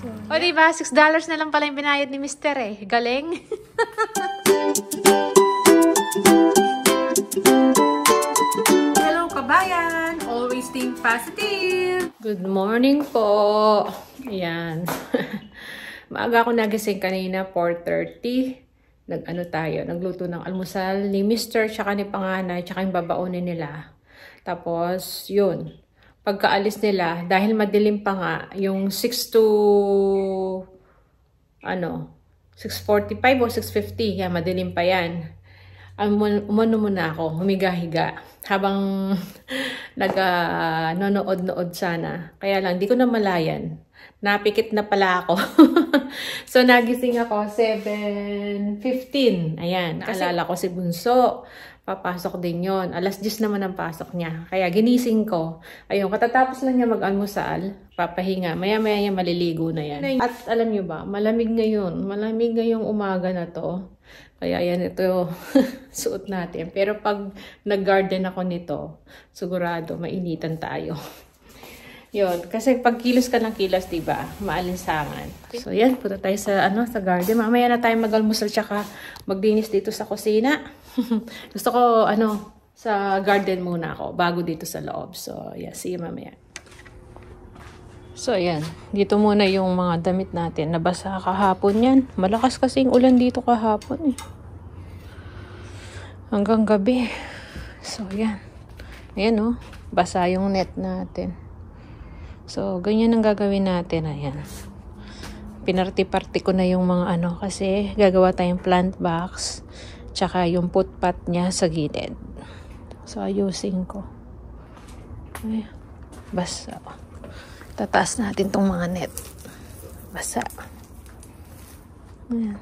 O diba, $6 na lang pala yung binayad ni Mr. eh. Galing. Hello kabayan! Always think positive! Good morning po. Ayan. Maaga ako nagising kanina, 4:30. Nagluto ng almusal ni Mr. tsaka ni Panganay, tsaka yung babaunin nila. Tapos, yun. Pagkaalis nila, dahil madilim pa nga, yung 6:45 o 6:50, yan, madilim pa yan. Umano muna ako, humiga-higa, habang nanonood-nood sana. Kaya lang, di ko na malayan. Napikit na pala ako. So, nagising ako, 7:15. Ayan, naalala ko si Bunso. Papasok din yon. 10:00 naman ang pasok niya. Kaya ginising ko. Ayun, katatapos lang niya mag-almusal, papahinga. Maya-maya maliligo na yan. At alam niyo ba, malamig ngayon. Malamig ngayong umaga na to. Kaya yan ito suot natin. Pero pag nag-garden ako nito, sigurado mainitan tayo. Yun, kasi pag kilos ka ng kilos, diba? Maalinsangan. So, yan. Punta tayo sa garden. Mamaya na tayo mag-almusal tsaka magdinis dito sa kusina. Gusto ko, sa garden muna ako bago dito sa loob. So, yeah. See you mamaya. So, yan. Dito muna yung mga damit natin. Nabasa kahapon yan. Malakas kasing ulan dito kahapon eh. Hanggang gabi. So, yan. Ayan oh. Basa yung net natin. So, ganyan ang gagawin natin. Ayan. Pinarti-parti ko na yung mga kasi gagawa tayong plant box. Tsaka yung pot niya sa gilid. So, ayusin ko. Ayan. Basa. Tataas natin tong mga net. Basa. Ayan.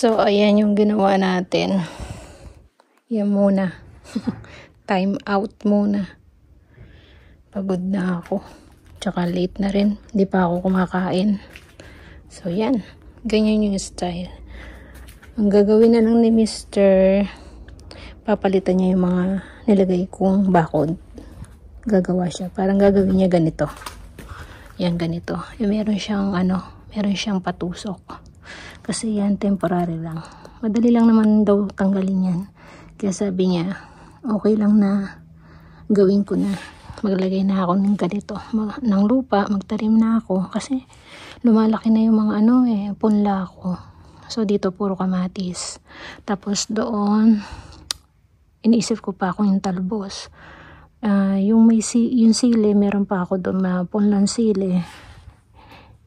So, ayan yung ginawa natin. Yan muna. Time out muna. Pagod na ako. Tsaka late na rin. Hindi pa ako kumakain. So, yan. Ganyan yung style. Ang gagawin na lang ni Mr. Papalitan niya yung mga nilagay kong bakod. Gagawa siya. Parang gagawin niya ganito. Yan, ganito. Meron siyang patusok. Kasi yan, temporary lang. Madali lang naman daw tanggalin yan. Kaya sabi niya, okay lang na gawin ko na. Maglagay na ako ng ganito. Ng lupa, magtarim na ako. Kasi lumalaki na yung mga punla ko. So, dito puro kamatis. Tapos doon, iniisip ko pa kung yung talbos. Yung sili, meron pa ako doon na punlang sili.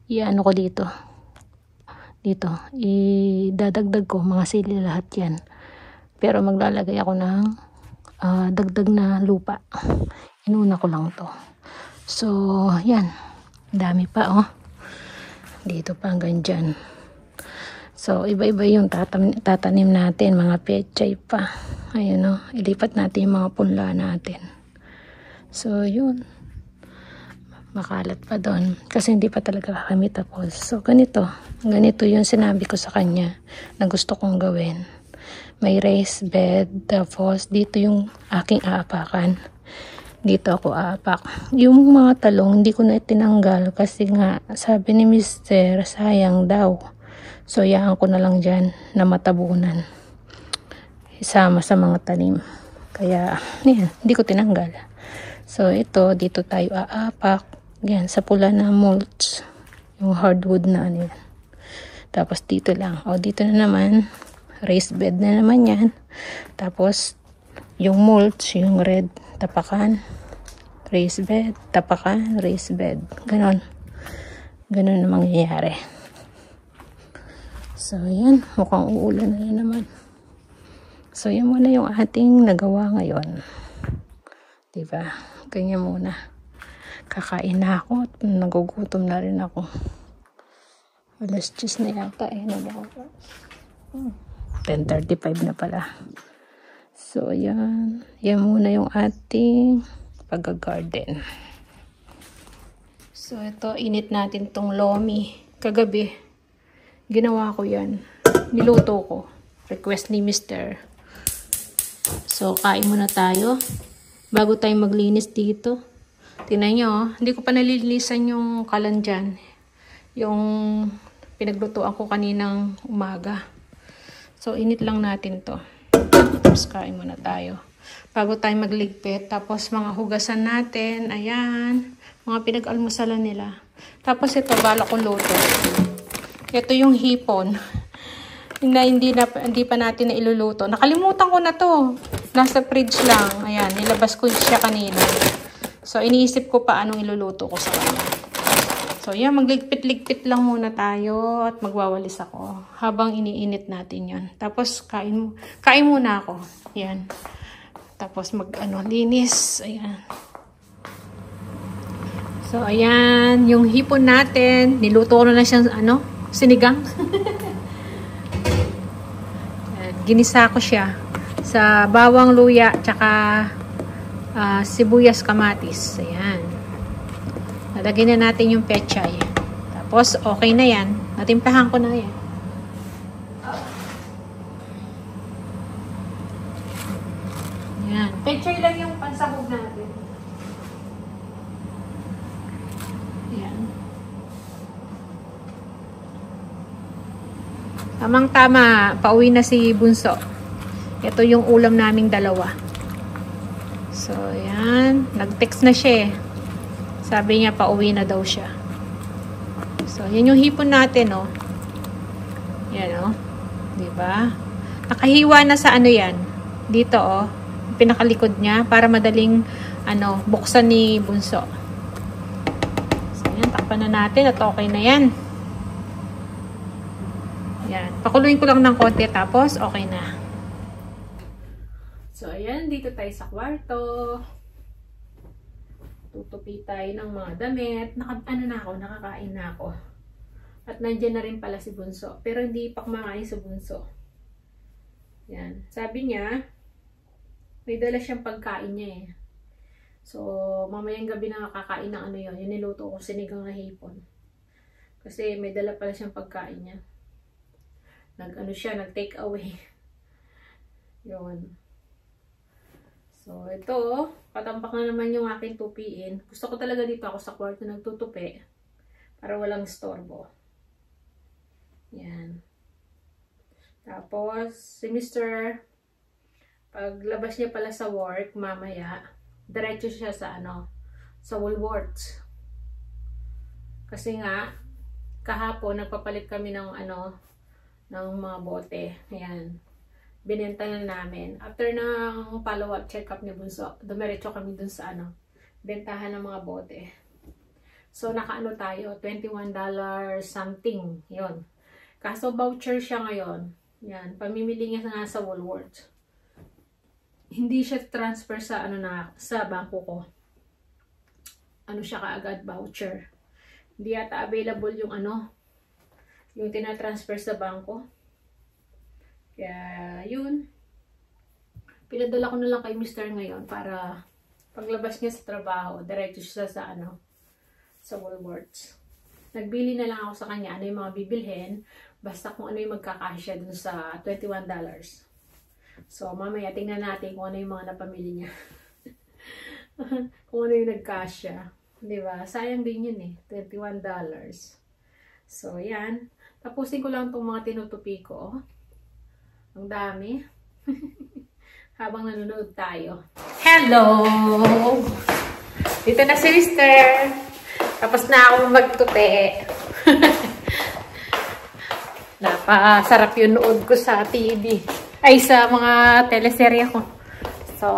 Iano ko dito. Idadagdag ko mga sili lahat yan. Pero maglalagay ako ng dagdag na lupa. Inuna ko lang to. So, yan. Dami pa, oh. Dito pa hanggang dyan. So, iba-iba yung tatanim natin. Mga pechay pa. Ayun, oh. Ilipat natin yung mga punla natin. So, yun. Makalat pa doon. Kasi hindi pa talaga kami tapos. So, ganito yung sinabi ko sa kanya na gusto kong gawin. May raised bed. Tapos, dito yung aking aapakan. Dito ako aapak. Yung mga talong, hindi ko na tinanggal. Kasi nga, sabi ni Mr. sayang daw. So, yaan ko na lang dyan na matabunan. Isama sa mga tanim. Kaya, yan, hindi ko tinanggal. So, dito tayo aapak. Yan, sa pula na mulch. Yung hardwood na ano yan. Tapos, dito lang. O, dito na naman. Raised bed na naman yan. Tapos, yung mulch, yung red, tapakan. Raised bed, tapakan, raised bed. Ganon. Ganon na mangyayari. So, yan. Mukhang uulan na naman. So, yan muna yung ating nagawa ngayon. Diba? Ganyan muna. Kakain na ako at nagugutom na rin ako. Alas 10 na yata eh. 10:35 na pala. So, yan. Yan muna yung ating pag-garden. So, ito. Init natin tong lomi. Kagabi, ginawa ko yan. Niluto ko. Request ni Mr. So, kain muna tayo. Bago tayo maglinis dito. Tingnan nyo, hindi ko pa nalilinisan yung kalan dyan. Yung pinaglutuan ko kaninang umaga. So, init lang natin to. Tapos, kain muna tayo. Bago tayo magligpit. Tapos, mga hugasan natin. Ayan. Mga pinag-almusalan nila. Tapos, ito, balak kong luto. Ito yung hipon. Hindi pa natin na iluluto. Nakalimutan ko na to. Nasa fridge lang. Ayan, nilabas ko siya kanina. So, iniisip ko pa anong iluluto ko sa kanya. So, yan, magligpit-ligpit lang muna tayo at magwawalis ako habang iniinit natin yon. Tapos, kain muna ako. Yan. Tapos, linis. Ayan. So, ayan, yung hipon natin. Niluto ko na siyang, sinigang. Ginisa ko siya sa bawang luya tsaka sibuyas kamatis. Ayan. Lalagyan na natin yung pechay. Tapos, okay na yan. Natimplahan ko na yan. Ayan. Pechay lang yung pansahog natin. Ayan. Tamang-tama, pauwi na si Bunso. Ito yung ulam naming dalawa. So, yan. Nag-text na siya eh. Sabi niya, pauwi na daw siya. So, yan yung hipon natin, oh. Yan, oh. Diba? Nakahiwa na sa yan. Dito, oh. Pinakalikod niya para madaling, buksan ni Bunso. So, yan. Takpan na natin at okay na yan. Yan. Pakuluin ko lang ng konti tapos okay na. So, ayan. Dito tayo sa kwarto. Tutupi tayo ng mga damit. Nakakain na ako. At nandiyan na rin pala si Bunso. Pero hindi pa kumakain si Bunso. Yan. Sabi niya, may dala siyang pagkain niya eh. So, mamayang gabi na nakakain ng yun. Yung niluto ko, sinigang na hipon. Kasi may dala pala siyang pagkain niya. Nag-take away. Yun. So, ito, patambak na naman yung aking tupiin. Gusto ko talaga dito ako sa kwarto nagtutupi para walang istorbo. Yan. Tapos, si Mr. paglabas niya pala sa work, mamaya, diretso siya sa sa Woolworths. Kasi nga, kahapon, nagpapalit kami ng ng mga bote. Ayan. binenta na namin. After ng follow-up check-up ni Bunso, dumiretso kami dun sa bentahan ng mga bote. So, nakaano tayo, $21 something. Yun. Kaso voucher siya ngayon. Yan, pamimili niya nga sa Woolworths. Hindi siya transfer sa sa bangko ko. Ano siya kaagad, voucher. Hindi yata available yung yung tinatransfer sa bangko. Kaya, yun. Pinadala ko na lang kay Mr. ngayon para paglabas niya sa trabaho, diretso siya sa sa Woolworths. Nagbili na lang ako sa kanya ano yung mga bibilhin, basta kung ano yung magkakasya dun sa $21. So, mamaya tingnan natin kung ano yung mga napamili niya. Kung ano yung nagkasya. Diba? Sayang din yun eh. $21. So, yan. Tapusin ko lang itong mga tinutupi ko. Ang dami. Habang nanonood tayo. Hello! Dito na si Mister. Tapos na ako magtupi. Napasarap yung nood ko sa TV. Ay, sa mga teleserye ko. So,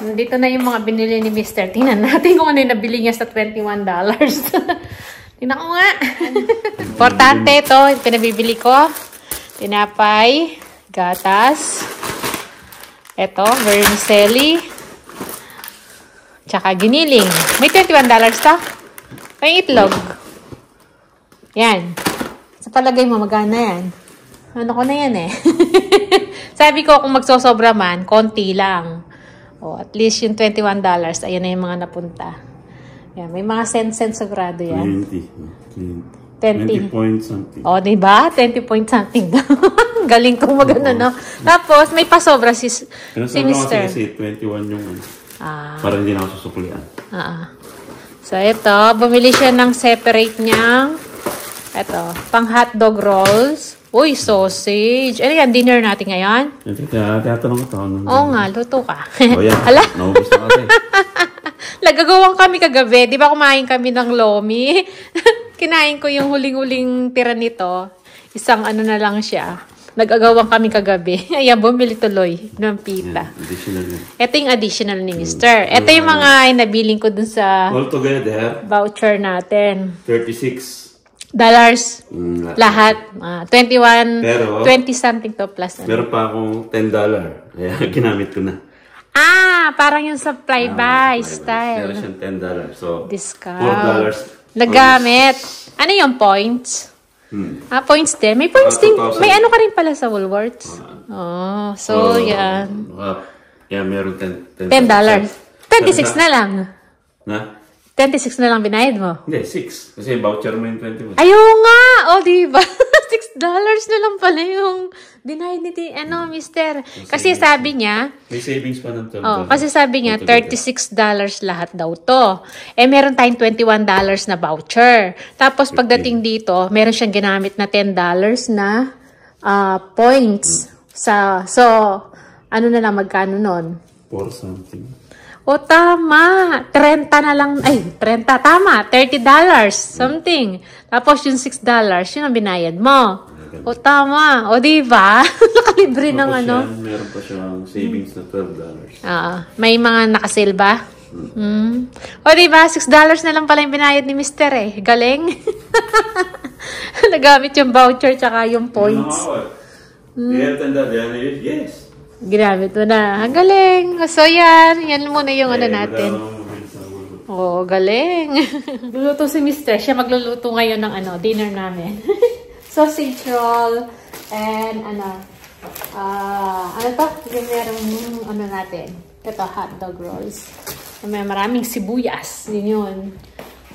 nandito na yung mga binili ni Mister. Tingnan natin kung ano yung nabili niya sa $21. Tingnan ko nga. Importante ito. Yung pinabibili ko. Tinapay. Gatas. Ito. Vermicelli. Tsaka giniling. May $21 to. May itlog. Yan. Sa palagay mo, magana yan. Ano ko na yan eh. Sabi ko, kung magsosobra man, konti lang. O, at least yung $21, ayan na yung mga napunta. Yan, may mga cents sigurado yan. 20 point something. O, diba? 20 point something. Galing kong magano, no? Tapos, may pasobra si Mr. Kasi 21 yung para hindi na ako susuplian. So, ito. Bumili siya ng separate niyang pang hotdog rolls. Uy, sausage. Ano yan? Dinner natin ngayon? Tatanong ko ito. Oo nga, luto ka. O yan. Hala? Naubos na kasi. Nagagawang kami kagabi. Di ba kumain kami ng lomi? Kinain ko yung huling-huling tira nito. Isang na lang siya. Nag-agawang kami kagabi. Ayan, bumili tuloy ng pita. Yeah, additional yun. Ito yung additional ni Mr. Ito yung mga inabiling ko dun sa all together, voucher natin. $36. Lahat. 21, pero, 20 something to plus. Meron pa akong $10. Kaya ginamit ko na. Parang yung supply buy style. Meron siyang $10. So, discount. $4. Nagamit. Ano yung points? Points din. May points din. May ano ka rin pala sa Woolworths. So, yan. Yeah, meron $10. $10. 26 na lang. Na? 26 na lang binayad mo. Hindi, 6. Kasi voucher mo yung 21. Ayaw nga! O, diba? $6 na lang pala yung binayad ni Mister. Kasi sabi niya, may savings pa ng $12. kasi sabi niya, $36 lahat daw to. Meron tayong $21 na voucher. Tapos pagdating dito, meron siyang ginamit na $10 na points. So, ano na lang, magkano nun? 4 something. O, tama. 30 na lang. Ay, 30. Tama. $30 something. Tapos yung $6, yun ang binayad mo. O, tama. O, diba? Nakalibre ng Meron pa siyang savings na $12. May mga nakasale ba? O, diba? $6 na lang pala yung binayad ni Mister eh. Galing. Nagamit yung voucher tsaka yung points. Yes. Ginamit mo na. Galing. So, yan. Yan muna yung natin. Galing. Luluto si Mister. Siya magluluto ngayon ng dinner namin. Sausage roll. And, yung merong, natin. Ito, hotdog rolls. May maraming sibuyas. Yun.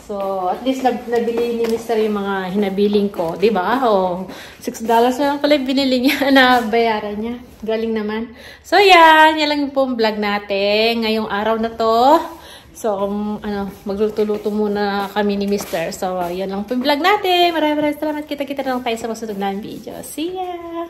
So, at least nabili ni Mister yung mga hinabiling ko. Diba? $6 na lang pala yung binili niya na bayaran niya. Galing naman. So, yan. Yan lang yung pong vlog natin. Ngayong araw na to. So, magluluto-luto muna kami ni Mister. So, yan lang po yung vlog natin. Maraming salamat. Kita-kita na lang tayo sa masunod na video. See ya!